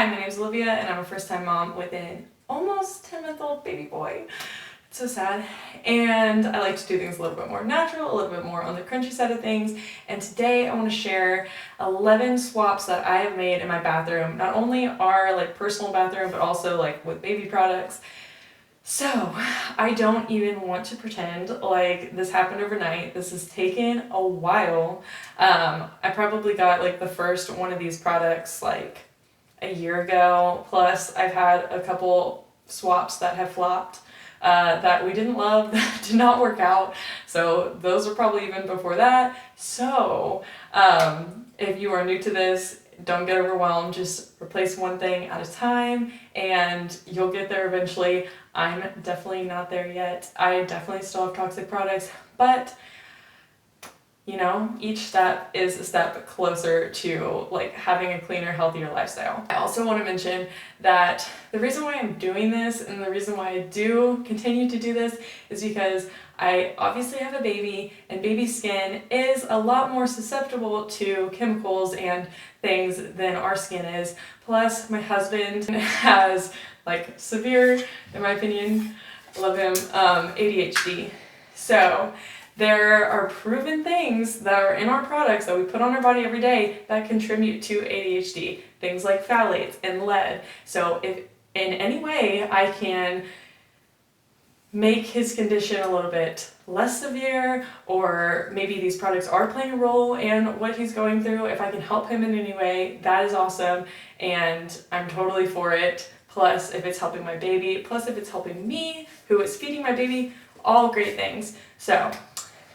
Hi, my name is Olivia and I'm a first-time mom with an almost 10-month-old baby boy. It's so sad. And I like to do things a little bit more natural, a little bit more on the crunchy side of things. And today I want to share 11 swaps that I have made in my bathroom. Not only our personal bathroom, but also with baby products. So I don't even want to pretend like this happened overnight. This has taken a while. I probably got the first one of these products a year ago. Plus I've had a couple swaps that have flopped that we didn't love, that did not work out. So those are probably even before that. So if you are new to this, don't get overwhelmed. Just replace one thing at a time and you'll get there eventually. I'm definitely not there yet. I definitely still have toxic products, but each step is a step closer to having a cleaner, healthier lifestyle. I also want to mention that the reason why I'm doing this and the reason why I do continue to do this is because I obviously have a baby, and baby skin is a lot more susceptible to chemicals and things than our skin is. Plus my husband has severe, in my opinion, I love him, ADHD. So there are proven things that are in our products that we put on our body every day that contribute to ADHD. Things like phthalates and lead. So if in any way I can make his condition a little bit less severe, or maybe these products are playing a role in what he's going through, if I can help him in any way, that is awesome, and I'm totally for it. Plus if it's helping my baby, plus if it's helping me, who is feeding my baby, all great things. So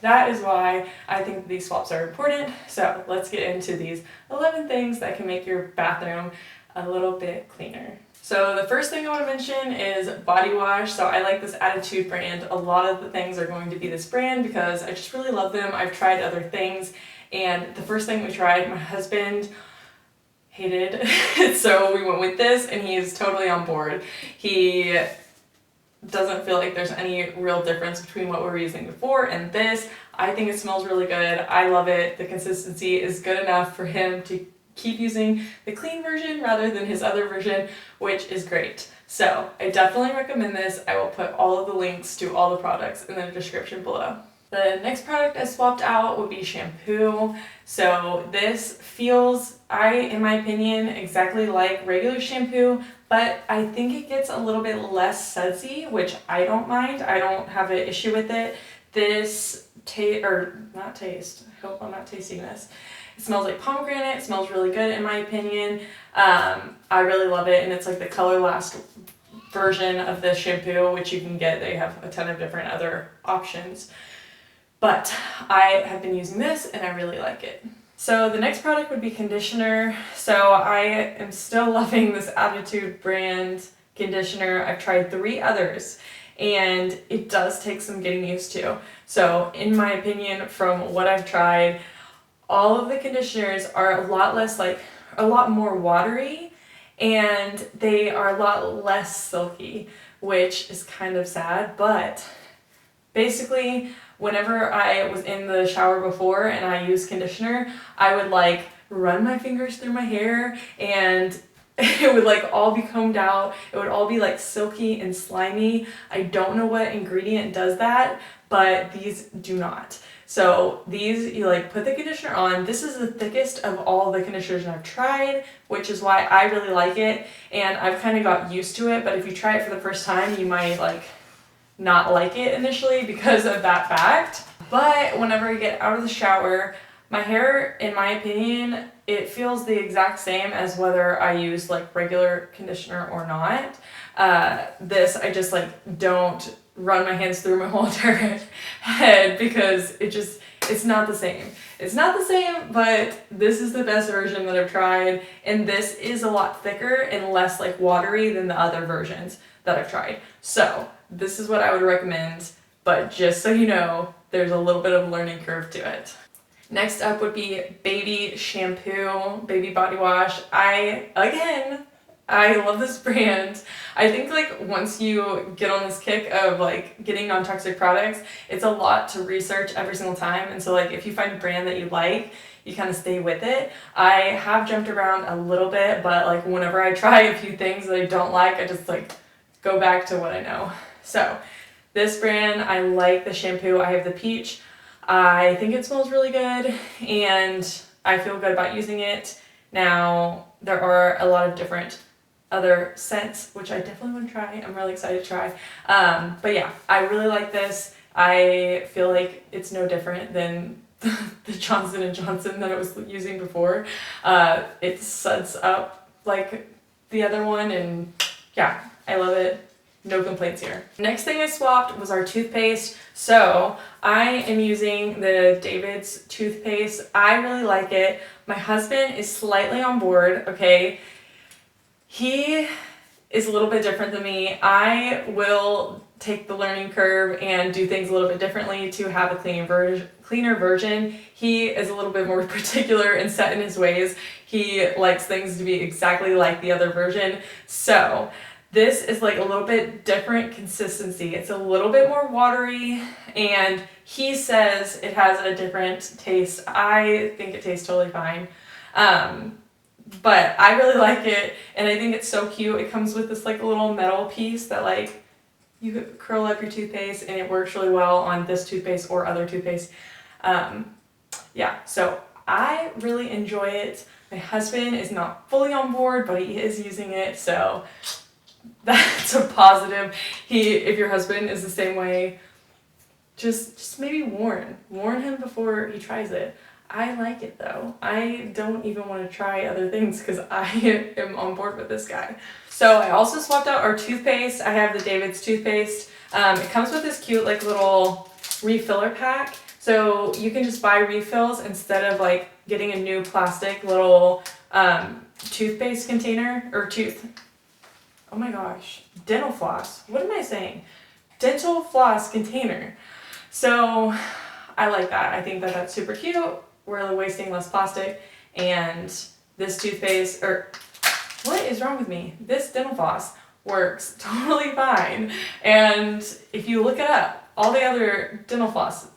that is why I think these swaps are important. So let's get into these 11 things that can make your bathroom a little bit cleaner. So the first thing I want to mention is body wash. So I like this Attitude brand. A lot of the things are going to be this brand because I just really love them. I've tried other things, and the first thing we tried, my husband hated. So we went with this and he is totally on board. He doesn't feel like there's any real difference between what we were using before and this. I think it smells really good. I love it. The consistency is good enough for him to keep using the clean version rather than his other version, which is great. So I definitely recommend this. I will put all of the links to all the products in the description below. The next product I swapped out would be shampoo. So this feels, in my opinion, exactly like regular shampoo, but I think it gets a little bit less sudsy, which I don't mind. I don't have an issue with it. This I hope I'm not tasting this. It smells like pomegranate. It smells really good in my opinion. I really love it, and it's the Color Last version of the shampoo, which you can get. They have a ton of different other options. But I have been using this and I really like it. So the next product would be conditioner. So I am still loving this Attitude brand conditioner. I've tried 3 others and it does take some getting used to. So in my opinion, from what I've tried, all of the conditioners are a lot more watery, and they are a lot less silky, which is kind of sad. But basically, whenever I was in the shower before and I used conditioner, I would run my fingers through my hair and it would all be combed out. It would all be silky and slimy. I don't know what ingredient does that, but these do not. So these, you put the conditioner on. This is the thickest of all the conditioners I've tried, which is why I really like it, and I've kind of got used to it. But if you try it for the first time, you might not like it initially because of that fact. But whenever I get out of the shower, my hair, in my opinion, it feels the exact same as whether I use regular conditioner or not. This, I just don't run my hands through my whole entire head because it's not the same. It's not the same, but this is the best version that I've tried, and this is a lot thicker and less watery than the other versions that I've tried. So this is what I would recommend, but just so you know, there's a little bit of a learning curve to it. Next up would be baby shampoo, baby body wash. I love this brand. I think once you get on this kick of getting non-toxic products, it's a lot to research every single time. And so if you find a brand that you you kind of stay with it. I have jumped around a little bit, but like whenever I try a few things that I don't like, I just like go back to what I know. So this brand, I like the shampoo. I have the peach. I think it smells really good and I feel good about using it. Now, there are a lot of different other scents, which I definitely want to try. I'm really excited to try. But yeah, I really like this. I feel like it's no different than the Johnson & Johnson that I was using before. It suds up like the other one, and yeah, I love it. No complaints here. Next thing I swapped was our toothpaste. So I am using the David's toothpaste. I really like it. My husband is slightly on board, okay? He is a little bit different than me. I will take the learning curve and do things a little bit differently to have a cleaner version. He is a little bit more particular and set in his ways. He likes things to be exactly like the other version. So this is like a little bit different consistency. It's a little bit more watery, and he says it has a different taste. I think it tastes totally fine. But I really like it, and I think it's so cute. It comes with this like little metal piece that like you could curl up your toothpaste, and it works really well on this toothpaste or other toothpaste. Yeah, so I really enjoy it. My husband is not fully on board, but he is using it, so that's a positive. If your husband is the same way, just maybe warn him before he tries it. I like it though. I don't even want to try other things because I am on board with this guy. So I also swapped out our toothpaste. I have the David's toothpaste. It comes with this cute like little refiller pack. So you can just buy refills instead of like getting a new plastic little toothpaste container or oh my gosh, dental floss. What am I saying? Dental floss container. So I like that. I think that that's super cute. We're wasting less plastic, and this toothpaste, or what is wrong with me? This dental floss works totally fine. And if you look it up, all the other dental floss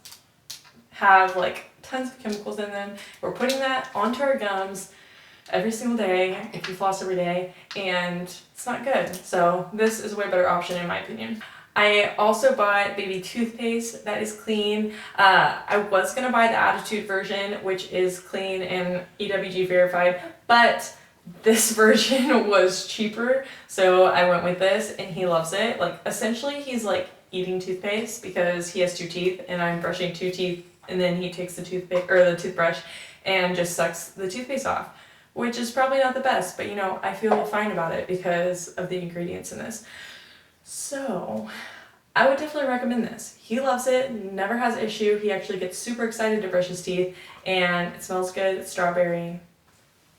have like tons of chemicals in them. We're putting that onto our gums every single day if you floss every day, and it's not good. So this is a way better option in my opinion. I also bought baby toothpaste that is clean. I was gonna buy the Attitude version, which is clean and EWG verified, but this version was cheaper, so I went with this, and he loves it. Like essentially he's like eating toothpaste because he has 2 teeth and I'm brushing 2 teeth, and then he takes the toothpaste or the toothbrush and just sucks the toothpaste off, which is probably not the best, but you know, I feel fine about it because of the ingredients in this. So I would definitely recommend this. He loves it, never has an issue. He actually gets super excited to brush his teeth, and it smells good. It's strawberry.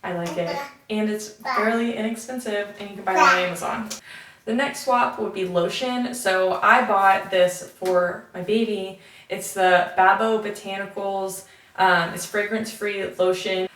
I like it. And it's fairly inexpensive, and you can buy it on Amazon. The next swap would be lotion. So I bought this for my baby. It's the BABO Botanicals. It's fragrance-free lotion.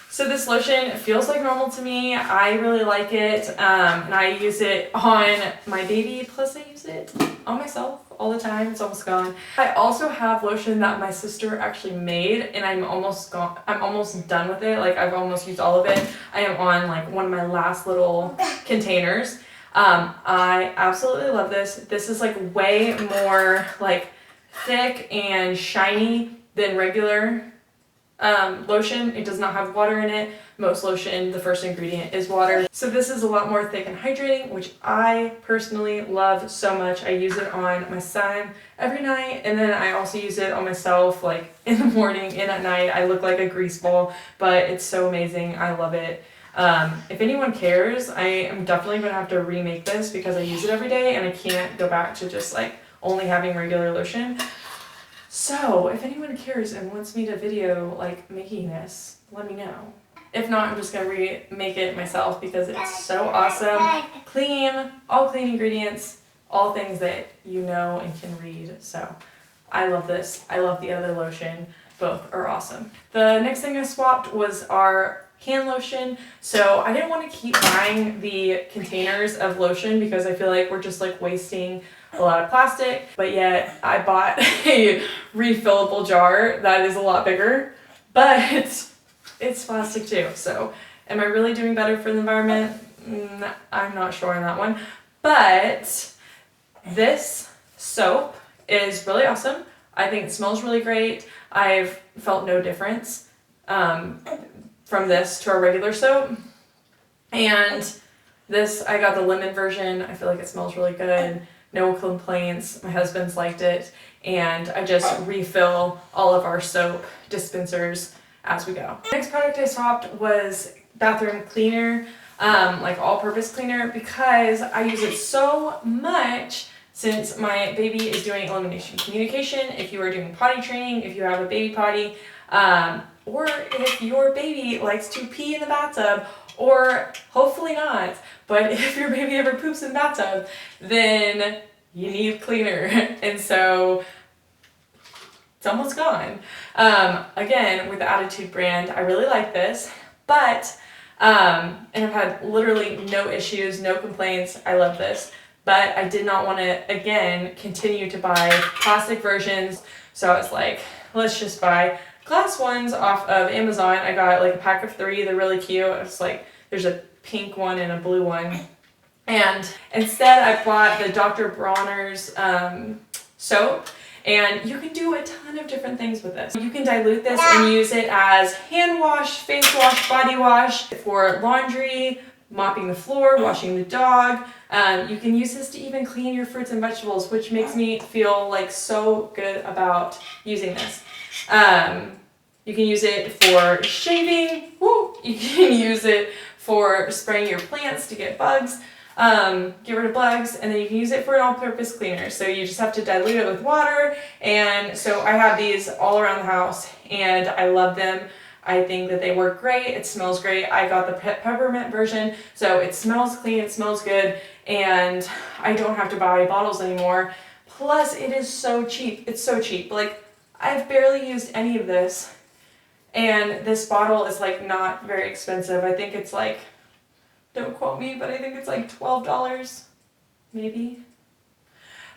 So this lotion feels like normal to me. I really like it, and I use it on my baby, plus I use it on myself all the time. It's almost gone. I also have lotion that my sister actually made, and I'm almost done with it. Like I've almost used all of it. I am on like one of my last little containers. I absolutely love this. This is like way more like thick and shiny than regular lotion. It does not have water in it. Most lotion, the first ingredient is water. So this is a lot more thick and hydrating, which I personally love so much. I use it on my son every night, and then I also use it on myself like in the morning and at night. I look like a grease ball, but it's so amazing. I love it. If anyone cares, I am definitely gonna have to remake this because I use it every day and I can't go back to just like only having regular lotion. So if anyone cares and wants me to video like making this, let me know. If not, I'm just gonna remake it myself because it's so awesome. Clean, all clean ingredients, all things that you know and can read. So I love this. I love the other lotion. Both are awesome. The next thing I swapped was our hand lotion. So I didn't want to keep buying the containers of lotion because I feel like we're just like wasting a lot of plastic, but yet I bought a refillable jar that is a lot bigger, but it's plastic too. So am I really doing better for the environment? I'm not sure on that one. But this soap is really awesome. I think it smells really great. I've felt no difference from this to our regular soap. And this, I got the lemon version. I feel like it smells really good. No complaints. My husband's liked it. And I just refill all of our soap dispensers as we go. The next product I swapped was bathroom cleaner, like all-purpose cleaner, because I use it so much since my baby is doing elimination communication. If you are doing potty training, if you have a baby potty, or if your baby likes to pee in the bathtub, or hopefully not, but if your baby ever poops in the bathtub, then you need cleaner. And so it's almost gone. Again, with the Attitude brand, I really like this, but, and I've had literally no issues, no complaints. I love this, but I did not want to, again, continue to buy plastic versions. So I was like, let's just buy glass ones off of Amazon. I got like a pack of 3. They're really cute. It's like, there's a pink one and a blue one. And instead I bought the Dr.Bronners soap. And you can do a ton of different things with this. You can dilute this and use it as hand wash, face wash, body wash, for laundry, mopping the floor, washing the dog. You can use this to even clean your fruits and vegetables, which makes me feel like so good about using this. You can use it for shaving. Woo! You can use it for spraying your plants to get bugs. Get rid of bugs, and then you can use it for an all-purpose cleaner. So you just have to dilute it with water. And so I have these all around the house, and I love them. I think that they work great. It smells great. I got the peppermint version, so it smells clean, it smells good, and I don't have to buy bottles anymore. Plus, it is so cheap. It's so cheap. Like, I've barely used any of this, and this bottle is like not very expensive. I think it's like, don't quote me, but I think it's like $12, maybe.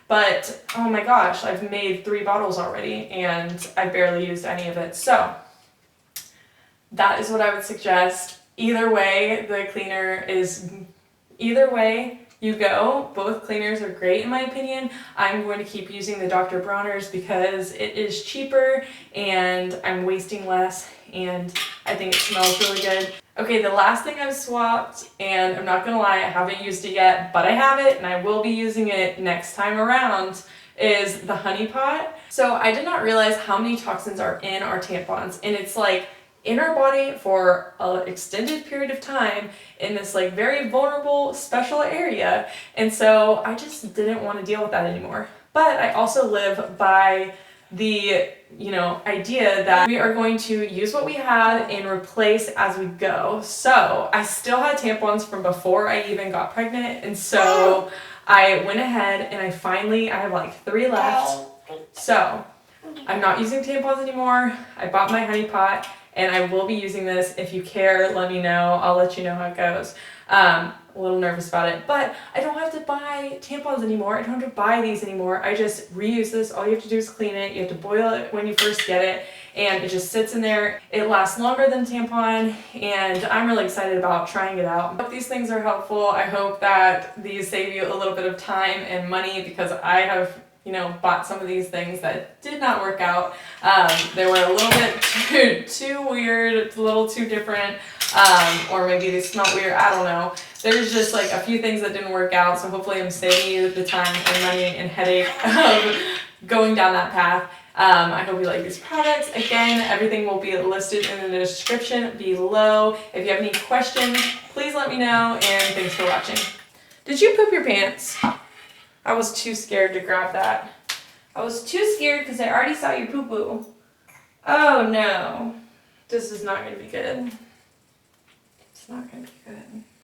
But, oh my gosh, I've made 3 bottles already, and I barely used any of it. So, that is what I would suggest. Either way, the cleaner is, either way you go, both cleaners are great in my opinion. I'm going to keep using the Dr. Bronners because it is cheaper, and I'm wasting less, and I think it smells really good. Okay, the last thing I've swapped, and I'm not gonna lie, I haven't used it yet, but I have it and I will be using it next time around, is the honey pot. So I did not realize how many toxins are in our tampons, and it's like in our body for an extended period of time in this like very vulnerable special area. And so I just didn't want to deal with that anymore. But I also live by the, idea that we are going to use what we have and replace as we go. So I still had tampons from before I even got pregnant, and so I went ahead and I have like 3 left. So I'm not using tampons anymore. I bought my honey pot, and I will be using this. If you care, let me know. I'll let you know how it goes. A little nervous about it, but I don't have to buy tampons anymore. I don't have to buy these anymore. I just reuse this. All you have to do is clean it. You have to boil it when you first get it, and it just sits in there. It lasts longer than tampon, and I'm really excited about trying it out. I hope these things are helpful. I hope that these save you a little bit of time and money, because I have bought some of these things that did not work out. They were a little bit too weird, a little too different, or maybe they smell weird, I don't know. There's just like a few things that didn't work out, so hopefully I'm saving you the time and money and headache of going down that path. I hope you like these products. Again, everything will be listed in the description below. If you have any questions, please let me know, and thanks for watching. Did you poop your pants? I was too scared to grab that. I was too scared because I already saw your poo-poo. Oh no. This is not going to be good. It's not going to be good.